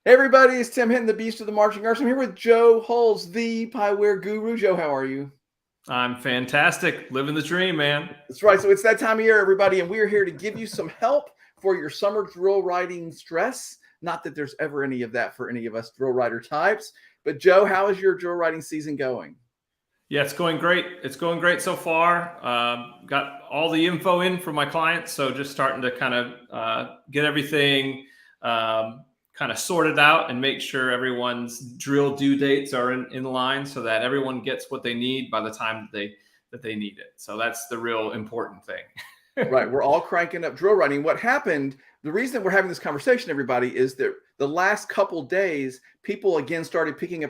Hey everybody, it's Tim Hinton, the Beast of the Marching Arts. I'm here with Joe Hulls, the Pyware guru. Joe, how are you? I'm fantastic. Living the dream, man. That's right. So it's that time of year, everybody, and we are here to give you some help for your summer drill writing stress. Not that there's ever any of that for any of us drill writer types. But Joe, how is your drill writing season going? Yeah, it's going great. It's going great so far. Got all the info in from my clients, so just starting to kind of get everything kind of sorted out and make sure everyone's drill due dates are in line, so that everyone gets what they need by the time that they need it. So that's the real important thing. Right. We're all cranking up drill writing. What happened, the reason we're having this conversation, everybody, is that the last couple days, people again started picking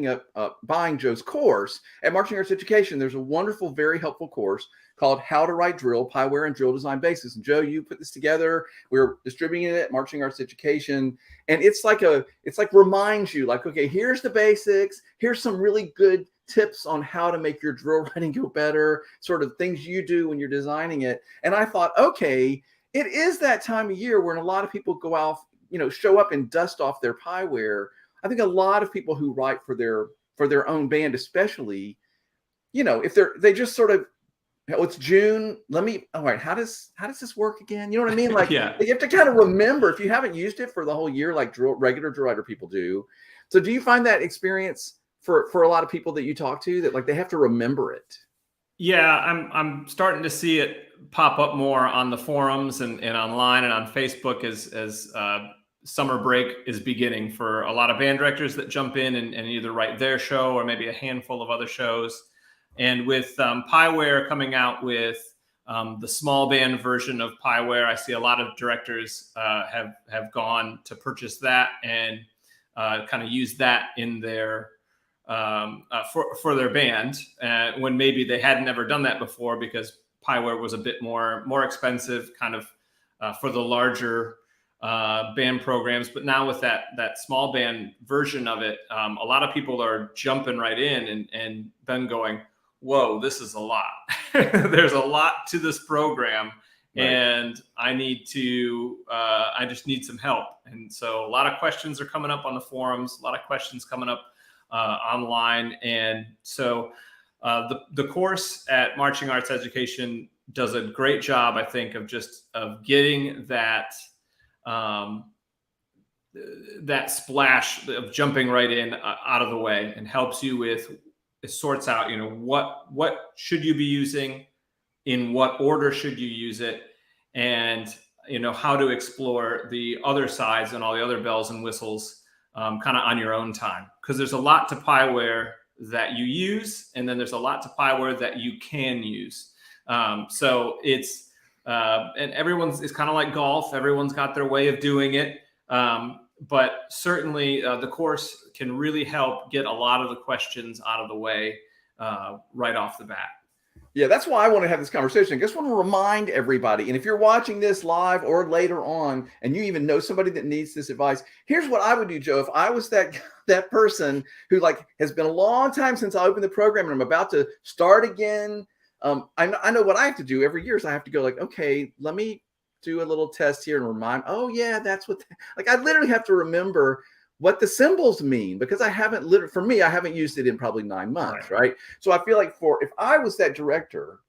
up, buying Joe's course at Marching Arts Education. There's a wonderful, very helpful course called How to Write Drill, Pyware and Drill Design Basics. And Joe, you put this together. We're distributing it at Marching Arts Education. And it's like reminds you, like, okay, here's the basics. Here's some really good tips on how to make your drill writing go better, sort of things you do when you're designing it. And I thought, okay, it is that time of year when a lot of people go out, show up and dust off their Pyware. I think a lot of people who write for their own band, especially, if they just sort of, oh, it's June. All right, how does this work again? You know what I mean? Like, Yeah. you have to kind of remember if you haven't used it for the whole year, like regular drill writer people do. So do you find that experience for a lot of people that you talk to, that like they have to remember it? Yeah, I'm starting to see it pop up more on the forums and online and on Facebook as summer break is beginning for a lot of band directors that jump in and either write their show or maybe a handful of other shows. And with Pyware coming out with the small band version of Pyware, I see a lot of directors have gone to purchase that and kind of use that in their for their band when maybe they had never done that before, because Pyware was a bit more expensive kind of for the larger band programs. But now with that small band version of it, a lot of people are jumping right in and then going, whoa, this is a lot. There's a lot to this program. Right. And I just need some help. And so a lot of questions are coming up on the forums, a lot of questions coming up online. And so the course at Marching Arts Education does a great job, I think, of getting that splash of jumping right in out of the way, and helps you with, it sorts out, what should you be using, in what order should you use it, and how to explore the other sides and all the other bells and whistles kind of on your own time, because there's a lot to Pyware that you use, and then there's a lot to Pyware that you can use. So it's and it's kind of like golf. Everyone's got their way of doing it, but certainly the course can really help get a lot of the questions out of the way right off the bat. Yeah, that's why I want to have this conversation. I just want to remind everybody, and if you're watching this live or later on, and you even know somebody that needs this advice, here's what I would do, Joe. If I was that person who, like, has been a long time since I opened the program and I'm about to start again, I know what I have to do every year is I have to go, like, okay, let me do a little test here and remind, oh yeah, that's what, like, I literally have to remember what the symbols mean, because I haven't used it in probably 9 months. Right. So I feel like if I was that director,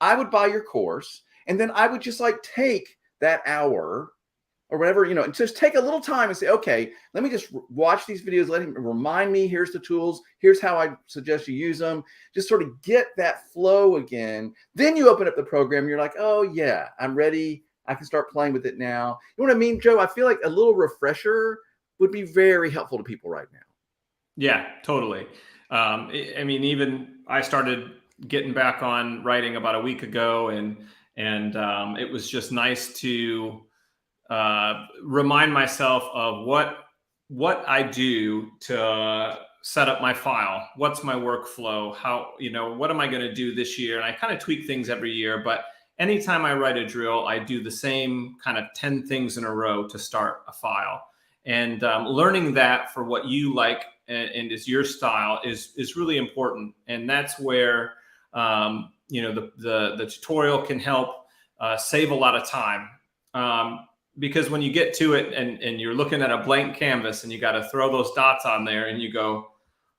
I would buy your course, and then I would just like take that hour or whatever, and just take a little time and say, okay, let me just watch these videos. Let him remind me, here's the tools. Here's how I suggest you use them. Just sort of get that flow again. Then you open up the program. You're like, oh yeah, I'm ready. I can start playing with it now. You know what I mean, Joe? I feel like a little refresher would be very helpful to people right now. Yeah, totally. I mean, even I started getting back on writing about a week ago, and it was just nice to remind myself of what I do to set up my file. What's my workflow? How, what am I going to do this year? And I kind of tweak things every year, but anytime I write a drill, I do the same kind of 10 things in a row to start a file. And learning that for what you like and is your style is really important. And that's where the tutorial can help save a lot of time. because when you get to it and you're looking at a blank canvas and you got to throw those dots on there and you go,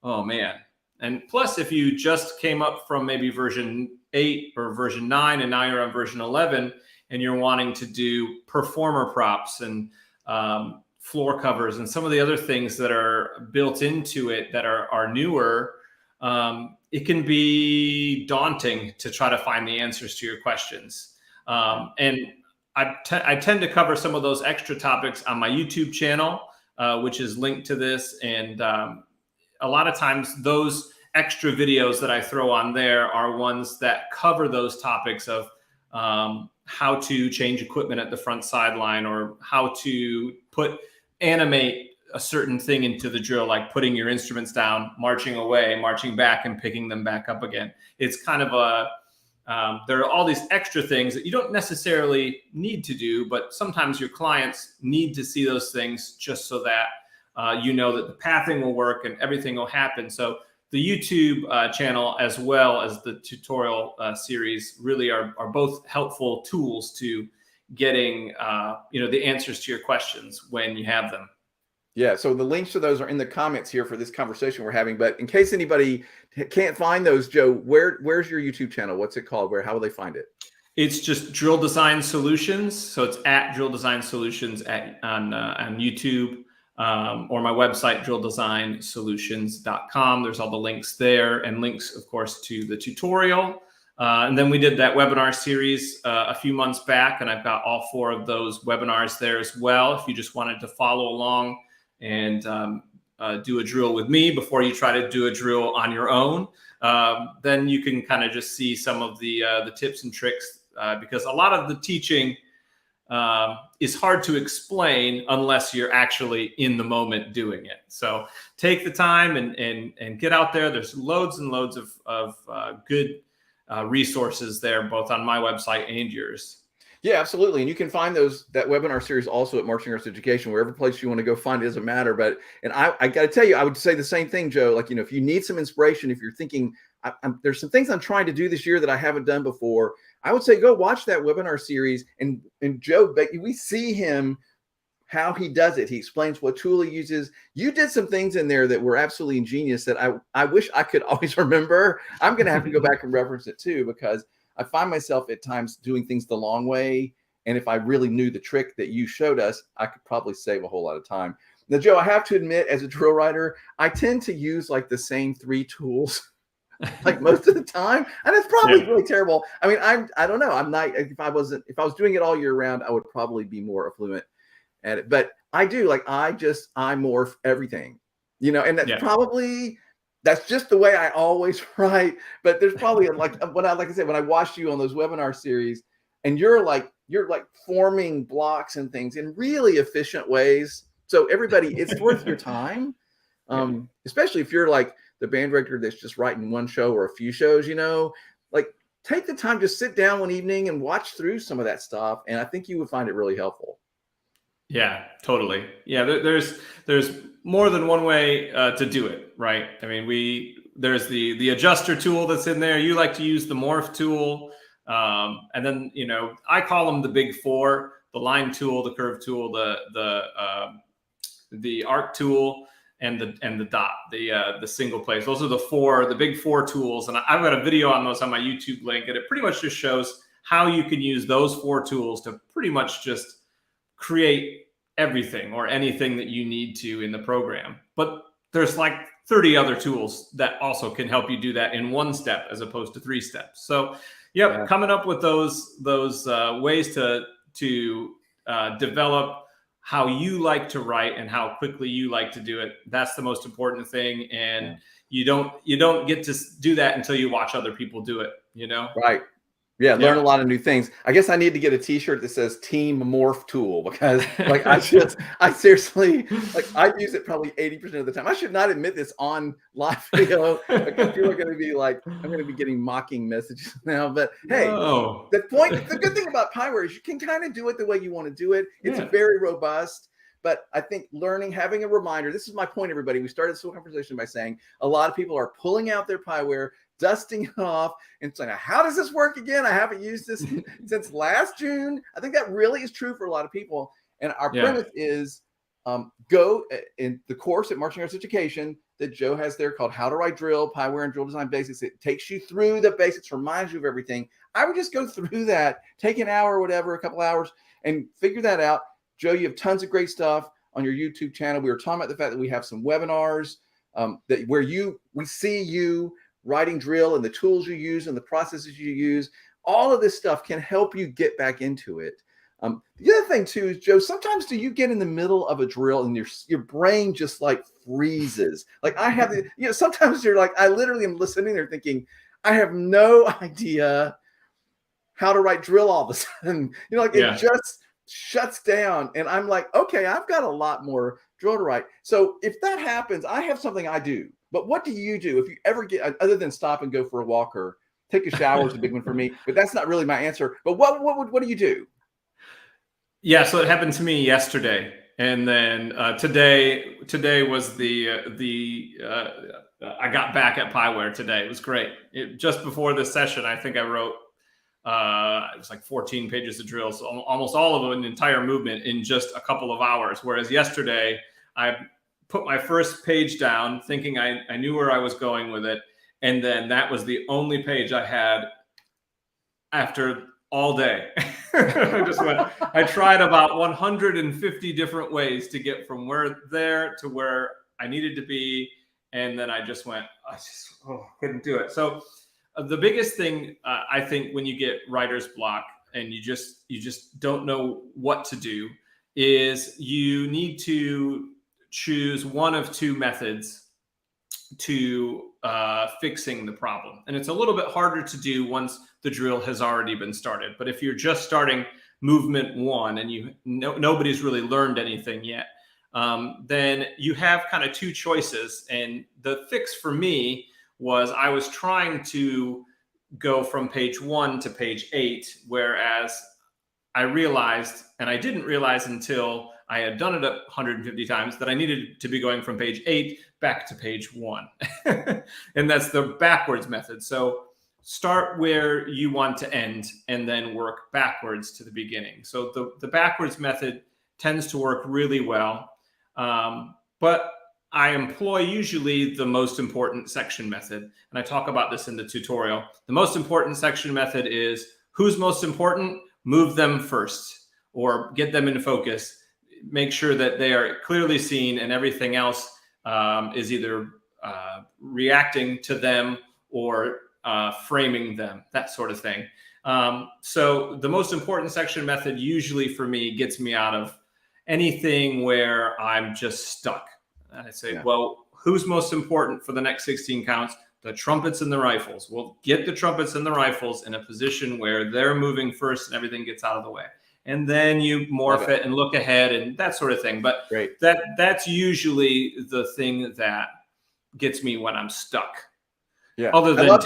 oh man. And plus, if you just came up from maybe version 8 or version 9 and now you're on version 11 and you're wanting to do performer props and floor covers and some of the other things that are built into it that are newer, it can be daunting to try to find the answers to your questions. And I tend to cover some of those extra topics on my YouTube channel, which is linked to this. And a lot of times those extra videos that I throw on there are ones that cover those topics of how to change equipment at the front sideline, or how to animate a certain thing into the drill, like putting your instruments down, marching away, marching back, and picking them back up again. It's kind of there are all these extra things that you don't necessarily need to do, but sometimes your clients need to see those things just so that you know that the pathing will work and everything will happen. So the YouTube channel as well as the tutorial series really are both helpful tools to getting the answers to your questions when you have them. Yeah, so the links to those are in the comments here for this conversation we're having. But in case anybody can't find those, Joe, where's your YouTube channel? What's it called? How will they find it? It's just Drill Design Solutions. So it's at Drill Design Solutions on YouTube, or my website, drilldesigsolutions.com. There's all the links there, and links, of course, to the tutorial. And then we did that webinar series a few months back, and I've got all 4 of those webinars there as well. If you just wanted to follow along and do a drill with me before you try to do a drill on your own, then you can kind of just see some of the tips and tricks, because a lot of the teaching is hard to explain unless you're actually in the moment doing it. So take the time and get out there. There's loads and loads of good resources there, both on my website and yours. Yeah, absolutely. And you can find that webinar series also at Marching Arts Education, wherever place you want to go find it, doesn't matter. But, and I got to tell you, I would say the same thing, Joe. Like, if you need some inspiration, if you're thinking, there's some things I'm trying to do this year that I haven't done before, I would say go watch that webinar series. And Joe, we see him, how he does it. He explains what tool he uses. You did some things in there that were absolutely ingenious that I wish I could always remember. I'm going to have to go back and reference it too, because I find myself at times doing things the long way. And if I really knew the trick that you showed us, I could probably save a whole lot of time. Now, Joe, I have to admit, as a drill writer, I tend to use like the same 3 tools like most of the time. And it's probably really terrible. I mean, I don't know. I'm not, if I was doing it all year round, I would probably be more affluent at it. But I do, like, I morph everything, and that's probably, that's just the way I always write. But there's probably like I said, when I watched you on those webinar series, and you're like forming blocks and things in really efficient ways. So everybody, it's worth your time, especially if you're like the band director that's just writing one show or a few shows. Like, take the time to sit down one evening and watch through some of that stuff, and I think you would find it really helpful. Yeah, totally. Yeah, there's more than one way to do it, right? I mean, there's the adjuster tool that's in there. You like to use the morph tool, and then I call them the big 4: the line tool, the curve tool, the arc tool, and the dot, the single place. Those are the big 4 tools, and I've got a video on those on my YouTube link, and it pretty much just shows how you can use those 4 tools to pretty much just create everything or anything that you need to in the program. But there's like 30 other tools that also can help you do that in 1 step as opposed to 3 steps. So coming up with those ways to develop how you like to write and how quickly you like to do it, that's the most important thing. And you don't get to do that until you watch other people do it, Right. Yeah, learn a lot of new things. I guess I need to get a T-shirt that says Team Morph Tool, because like I seriously, like, I use it probably 80% of the time. I should not admit this on live video. Like, people are going to be like, I'm going to be getting mocking messages now. But hey, the good thing about Pyware is you can kind of do it the way you want to do it. It's very robust. But I think having a reminder, this is my point, everybody. We started this whole conversation by saying a lot of people are pulling out their Pyware, dusting it off, and saying, how does this work again? I haven't used this since last June. I think that really is true for a lot of people. And our Yeah. premise is go in the course at Marching Arts Education that Joe has there called How to Write Drill, Pyware and Drill Design Basics. It takes you through the basics, reminds you of everything. I would just go through that, take an hour or whatever, a couple hours, and figure that out. Joe, you have tons of great stuff on your YouTube channel. We were talking about the fact that we have some webinars where we see you writing drill and the tools you use and the processes you use. All of this stuff can help you get back into it. The other thing too is, Joe, sometimes do you get in the middle of a drill and your brain just like freezes? Like I have, sometimes you're like, I literally am listening there thinking, I have no idea how to write drill all of a sudden. It just shuts down. And I'm like, okay, I've got a lot more drill to write. So if that happens, I have something I do. But what do you do if you ever get, other than stop and go for a walk or take a shower is a big one for me, but that's not really my answer. But what do you do? Yeah, so it happened to me yesterday, and then today was I got back at Pyware today. It was great. Just before this session, I think I wrote it was like 14 pages of drills, so almost all of an entire movement in just a couple of hours. Whereas yesterday, I put my first page down, thinking I knew where I was going with it, and then that was the only page I had after all day. I tried about 150 different ways to get from there to where I needed to be. And then I just went, couldn't do it. So the biggest thing, I think, when you get writer's block and you just don't know what to do, is you need to choose one of two methods to fixing the problem. And it's a little bit harder to do once the drill has already been started. But if you're just starting movement one and nobody's really learned anything yet, then you have kind of two choices. And the fix for me was I was trying to go from page 1 to page 8, whereas I realized, and I didn't realize until I had done it 150 times, that I needed to be going from page 8 back to page 1. And that's the backwards method. So start where you want to end and then work backwards to the beginning. So the backwards method tends to work really well. But I employ usually the most important section method. And I talk about this in the tutorial. The most important section method is who's most important, move them first or get them in focus. Make sure that they are clearly seen and everything else is either reacting to them or framing them, that sort of thing. So the most important section method usually for me gets me out of anything where I'm just stuck. I say, well, who's most important for the next 16 counts? The trumpets and the rifles. We'll get the trumpets and the rifles in a position where they're moving first and everything gets out of the way. And then you morph it and look ahead and that sort of thing. But that's usually the thing that gets me when I'm stuck. Yeah. Other than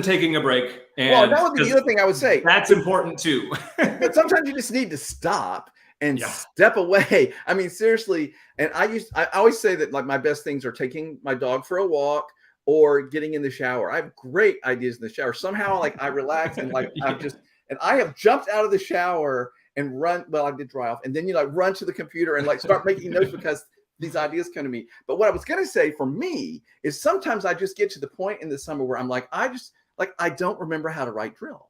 taking a break. And well, that would be the other thing I would say. That's important too. But sometimes you just need to stop and step away. I mean, seriously. And I always say that like my best things are taking my dog for a walk or getting in the shower. I have great ideas in the shower. Somehow like I relax and like I have jumped out of the shower and run. Well, I did dry off. And then you like run to the computer and like start making notes because these ideas come to me. But what I was going to say for me is sometimes I just get to the point in the summer where I'm like, I don't remember how to write drill.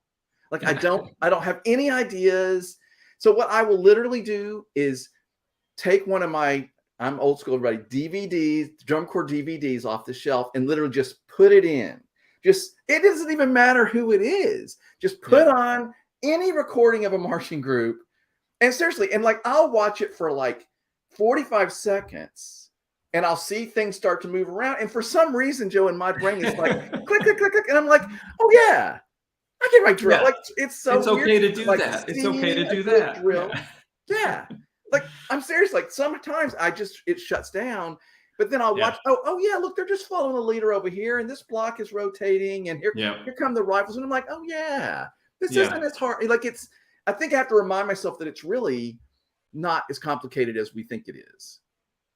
Like I don't have any ideas. So what I will literally do is take one of my, I'm old school, everybody, DVDs, drum corps DVDs off the shelf and literally just put it in. It doesn't even matter who it is. Just put on any recording of a marching group. And seriously, and like I'll watch it for like 45 seconds and I'll see things start to move around. And for some reason, Joe, in my brain, it's like click, click, click, click. And I'm like, oh yeah, I can write drill. Like it's okay to do that. It's okay to do that. Drill. Yeah. Like I'm serious. Like sometimes it shuts down, but then I'll watch. Oh yeah, look, they're just following the leader over here, and this block is rotating, and here come the rifles, and I'm like, oh yeah, this isn't as hard. Like I think I have to remind myself that it's really not as complicated as we think it is.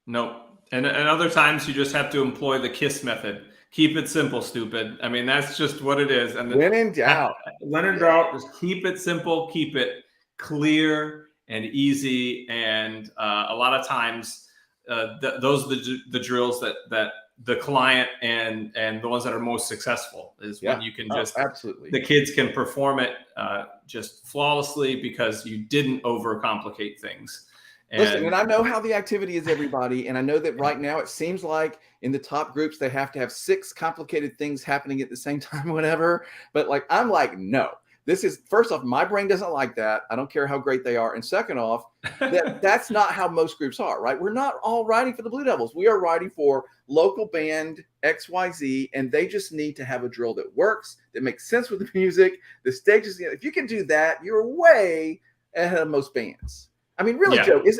No, and other times you just have to employ the KISS method. Keep it simple, stupid. I mean, that's just what it is. And when in doubt, just keep it simple, keep it clear, and easy. And a lot of times those are the drills that the client and the ones that are most successful is when you can just, absolutely, the kids can perform it just flawlessly because you didn't overcomplicate things. Listen, and I know how the activity is, everybody. And I know that right now it seems like in the top groups, they have to have 6 complicated things happening at the same time, whatever. But like, I'm like, no, this is, first off, my brain doesn't like that. I don't care how great they are. And second off, that's not how most groups are, right? We're not all writing for the Blue Devils. We are writing for local band XYZ, and they just need to have a drill that works, that makes sense with the music, the stages. If you can do that, you're way ahead of most bands. I mean, really, Joe, if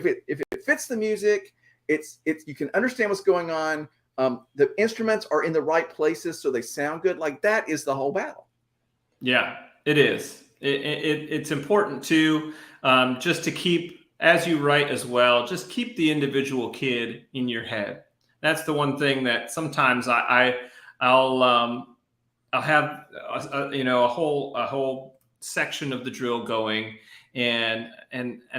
it fits the music, it's you can understand what's going on. The instruments are in the right places, so they sound good. Like, that is the whole battle. Yeah, it is. It's important to just to keep, as you write as well, just keep the individual kid in your head. That's the one thing that sometimes I'll have a whole section of the drill going. And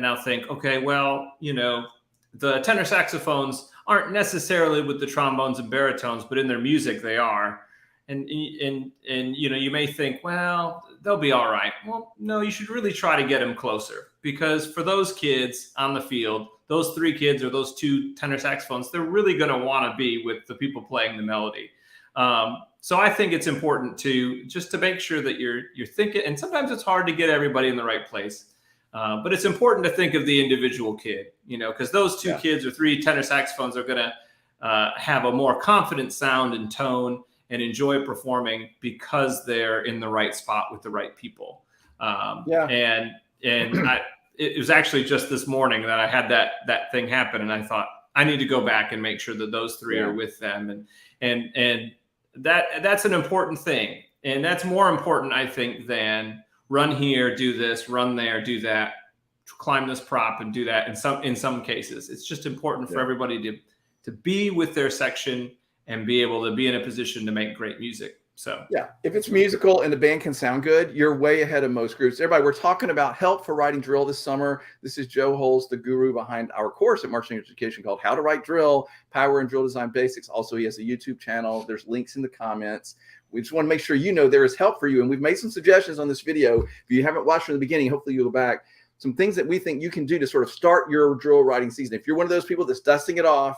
I'll think, okay, well, the tenor saxophones aren't necessarily with the trombones and baritones, but in their music they are. And you may think, well, they'll be all right. Well, no, you should really try to get them closer, because for those kids on the field, those 3 kids or those 2 tenor saxophones, they're really going to want to be with the people playing the melody. So I think it's important to make sure that you're thinking, and sometimes it's hard to get everybody in the right place. But it's important to think of the individual kid, because those 2 kids or 3 tenor saxophones are going to have a more confident sound and tone and enjoy performing because they're in the right spot with the right people. And it was actually just this morning that I had that thing happen, and I thought I need to go back and make sure that those 3 are with them, and that's an important thing, and that's more important, I think, than run here, do this, run there, do that, climb this prop and do that. In some cases, it's just important for everybody to be with their section and be able to be in a position to make great music. So if it's musical and the band can sound good, you're way ahead of most groups. Everybody, we're talking about help for writing drill this summer. This is Joe Holes, the guru behind our course at Marching Education called How to Write Drill, Pyware and Drill Design Basics. Also, he has a YouTube channel. There's links in the comments. We just want to make sure there is help for you. And we've made some suggestions on this video. If you haven't watched from the beginning, hopefully you'll go back. Some things that we think you can do to sort of start your drill writing season. If you're one of those people that's dusting it off.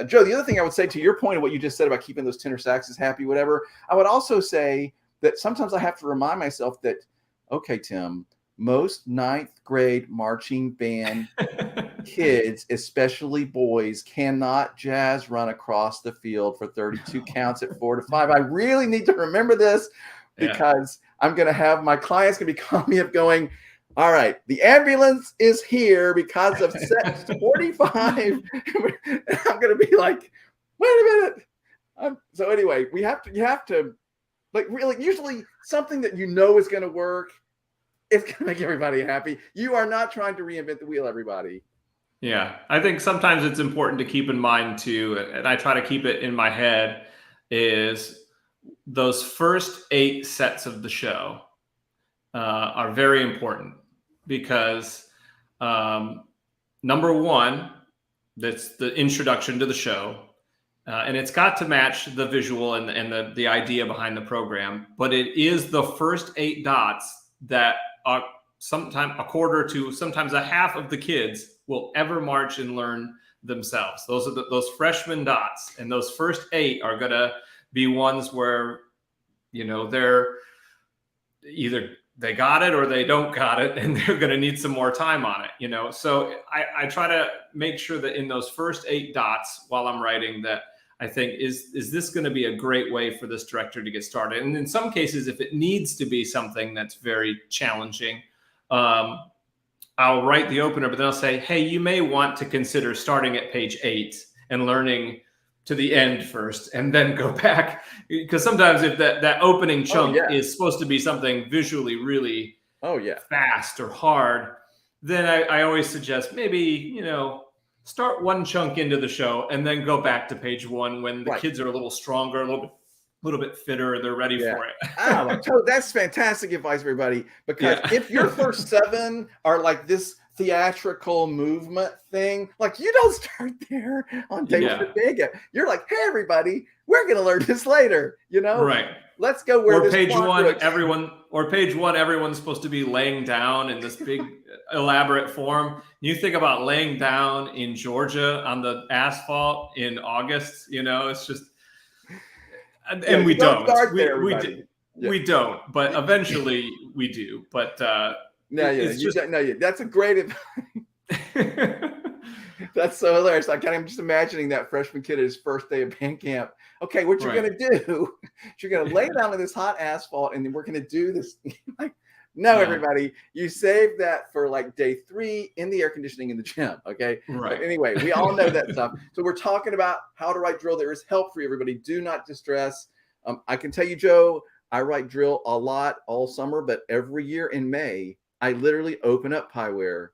Joe, the other thing I would say to your point of what you just said about keeping those tenor saxes happy, whatever, I would also say that sometimes I have to remind myself that, okay, Tim, most 9th grade marching band kids, especially boys, cannot jazz run across the field for 32 counts at 4 to 5. I really need to remember this, because I'm going to have my clients going to be calling me up going, all right, the ambulance is here because of set 45. And I'm going to be like, wait a minute. So anyway, you have to like, really, usually something that is going to work. It's going to make everybody happy. You are not trying to reinvent the wheel, everybody. Yeah, I think sometimes it's important to keep in mind too, and I try to keep it in my head, is those first 8 sets of the show are very important, because number 1, that's the introduction to the show, and it's got to match the visual and the idea behind the program, but it is the first 8 dots that are sometimes a quarter to sometimes a half of the kids will ever march and learn themselves. Those are those freshman dots, and those first 8 are going to be ones where they're either they got it or they don't got it, and they're going to need some more time on it. So I try to make sure that in those first 8 dots while I'm writing, that I think is this going to be a great way for this director to get started. And in some cases, if it needs to be something that's very challenging, I'll write the opener, but then I'll say, hey, you may want to consider starting at page 8 and learning to the end first, and then go back, because sometimes if that opening chunk is supposed to be something visually really fast or hard, then I always suggest maybe start one chunk into the show and then go back to page 1 when the kids are a little stronger, a little little bit fitter. They're ready Yeah. for it. Oh, so that's fantastic advice, everybody. Because if your first 7 are like this theatrical movement thing, like you don't start there on day one. You're like, hey, everybody, we're going to learn this later. Right. Let's go where or this page plot one, brooks. everyone's supposed to be laying down in this big elaborate form. You think about laying down in Georgia on the asphalt in August, it's just, and we don't. We don't, but eventually we do. But that's a great That's so hilarious. I'm just imagining that freshman kid at his first day of band camp. Okay, what you're going to do, you're going to lay down on this hot asphalt and then we're going to do this. Everybody, you save that for like day 3 in the air conditioning in the gym. Okay. Right. But anyway, we all know that stuff. So we're talking about how to write drill. There is help for everybody. Do not distress. I can tell you, Joe, I write drill a lot all summer, but every year in May, I literally open up Pyware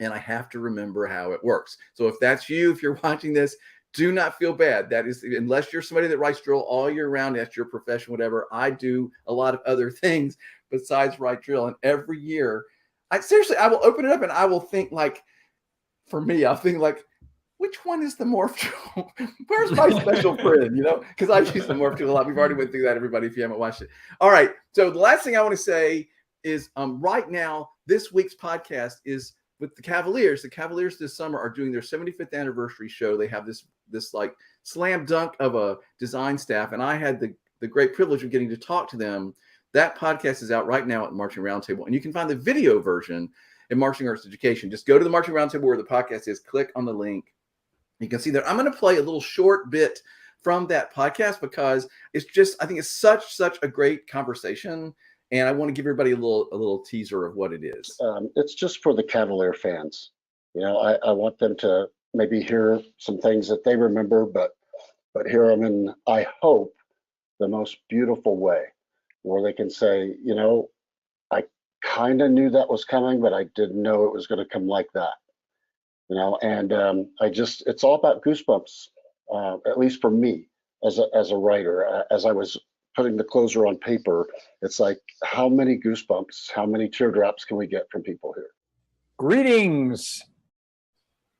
and I have to remember how it works. So if that's you, if you're watching this, do not feel bad. That is, unless you're somebody that writes drill all year round, that's your profession, whatever. I do a lot of other things besides write drill. And every year, I will open it up and I will think like, for me, I'll think like, which one is the morph tool? Where's my special friend? Because I've used the morph tool a lot. We've already went through that, everybody, if you haven't watched it. All right. So the last thing I want to say is right now, this week's podcast is with the Cavaliers. The Cavaliers this summer are doing their 75th anniversary show. They have this like slam dunk of a design staff. And I had the great privilege of getting to talk to them. That podcast is out right now at the Marching Roundtable. And you can find the video version in Marching Arts Education. Just go to the Marching Roundtable where the podcast is, click on the link. You can see that. I'm going to play a little short bit from that podcast because it's just, I think it's such a great conversation. And I want to give everybody a little teaser of what it is. It's just for the Cavalier fans. I want them to maybe hear some things that they remember, but hear them in, I hope, the most beautiful way, where they can say, I kind of knew that was coming, but I didn't know it was going to come like that. And it's all about goosebumps, at least for me as a writer. As I was putting the closer on paper, it's like, how many goosebumps, how many teardrops can we get from people here? Greetings.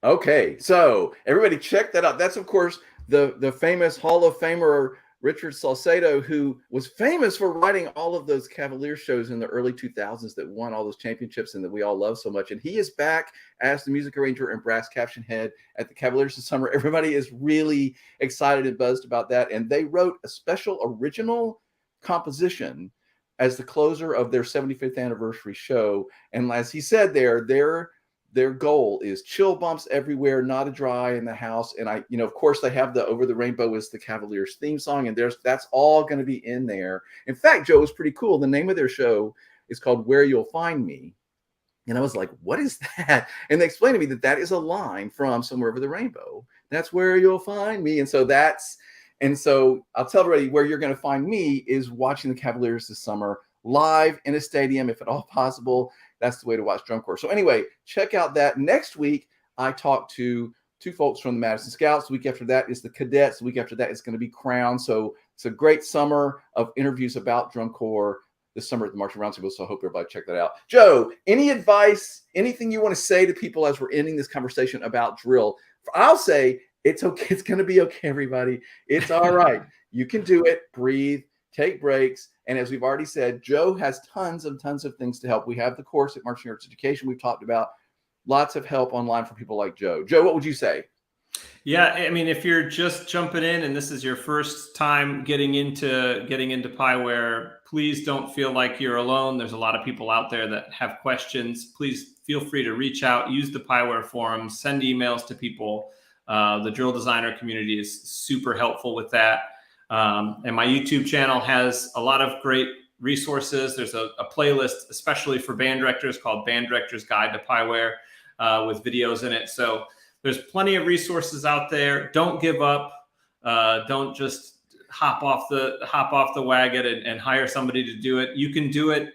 Okay, so everybody check that out. That's, of course, the famous Hall of Famer Richard Salcedo, who was famous for writing all of those Cavalier shows in the early 2000s that won all those championships and that we all love so much. And he is back as the music arranger and brass caption head at the Cavaliers this summer. Everybody is really excited and buzzed about that. And they wrote a special original composition as the closer of their 75th anniversary show. And as he said their goal is chill bumps everywhere, not a dry in the house. And of course, they have the Over the Rainbow is the Cavaliers theme song, and that's all going to be in there. In fact, Joe, is pretty cool. The name of their show is called Where You'll Find Me. And I was like, what is that? And they explained to me that is a line from Somewhere Over the Rainbow. That's where you'll find me. And so I'll tell everybody where you're going to find me is watching the Cavaliers this summer live in a stadium, if at all possible. That's the way to watch drum corps. So anyway, check out that. Next week, I talked to 2 folks from the Madison Scouts. The week after that is the Cadets. The week after that is going to be Crown. So it's a great summer of interviews about drum corps this summer at the Marching Roundtable. So I hope everybody check that out. Joe, any advice, anything you want to say to people as we're ending this conversation about drill? I'll say it's okay. It's going to be okay, everybody. It's all right. You can do it. Breathe. Take breaks. And as we've already said, Joe has tons of things to help. We have the course at Marching Arts Education we've talked about. Lots of help online for people like Joe. Joe, what would you say? Yeah, I mean, if you're just jumping in and this is your first time getting into Pyware, please don't feel like you're alone. There's a lot of people out there that have questions. Please feel free to reach out, use the Pyware forums, send emails to people. The drill designer community is super helpful with that. And my YouTube channel has a lot of great resources. There's a playlist, especially for band directors, called Band Director's Guide to Pyware, with videos in it. So there's plenty of resources out there. Don't give up. Don't just hop off the wagon and hire somebody to do it. You can do it,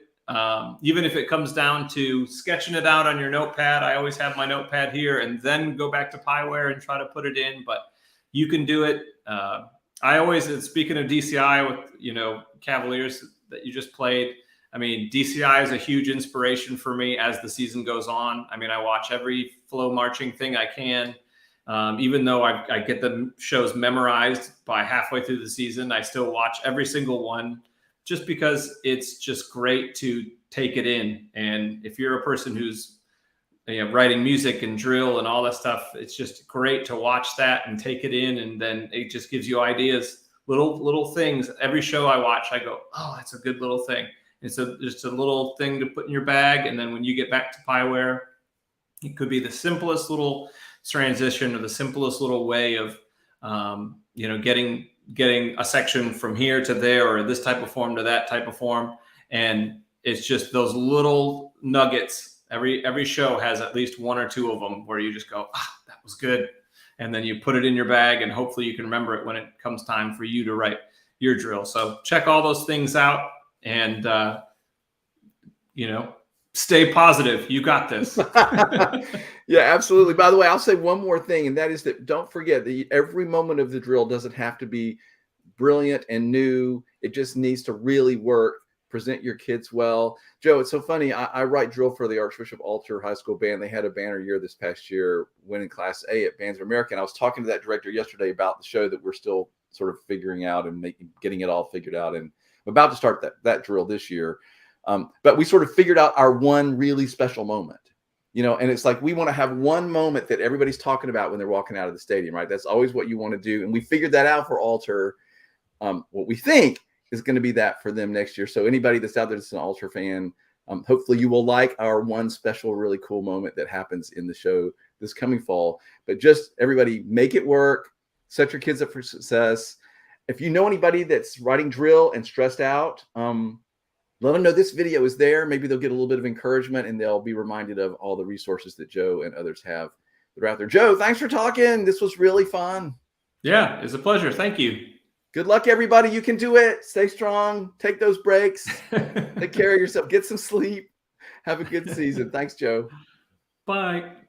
even if it comes down to sketching it out on your notepad. I always have my notepad here, and then go back to Pyware and try to put it in. But you can do it. I always, speaking of DCI with, Cavaliers that you just played, I mean, DCI is a huge inspiration for me as the season goes on. I mean, I watch every flow marching thing I can. Even though I get the shows memorized by halfway through the season, I still watch every single one just because it's just great to take it in. And if you're a person who's writing music and drill and all that stuff, it's just great to watch that and take it in. And then it just gives you ideas, little things. Every show I watch, I go, oh, that's a good little thing. It's just a little thing to put in your bag. And then when you get back to Pyware, it could be the simplest little transition or the simplest little way of, getting a section from here to there, or this type of form to that type of form. And it's just those little nuggets. Every show has at least one or two of them where you just go, that was good. And then you put it in your bag and hopefully you can remember it when it comes time for you to write your drill. So check all those things out and, stay positive. You got this. Yeah, absolutely. By the way, I'll say one more thing, and that is that don't forget that every moment of the drill doesn't have to be brilliant and new. It just needs to really work. Present your kids well. Joe, it's so funny. I write drill for the Archbishop Alter High School Band. They had a banner year this past year, winning Class A at Bands of America. And I was talking to that director yesterday about the show that we're still sort of figuring out and getting it all figured out. And I'm about to start that drill this year. But we sort of figured out our one really special moment, and it's like we want to have one moment that everybody's talking about when they're walking out of the stadium, right? That's always what you want to do. And we figured that out for Alter. What we think is going to be that for them next year. So anybody that's out there that's an Alter fan, hopefully you will like our one special, really cool moment that happens in the show this coming fall. But just everybody make it work, set your kids up for success. If you know anybody that's writing drill and stressed out, let them know this video is there. Maybe they'll get a little bit of encouragement and they'll be reminded of all the resources that Joe and others have that are out there. Joe, thanks for talking. This was really fun. Yeah, it's a pleasure. Thank you. Good luck, everybody. You can do it. Stay strong. Take those breaks. Take care of yourself. Get some sleep. Have a good season. Thanks, Joe. Bye.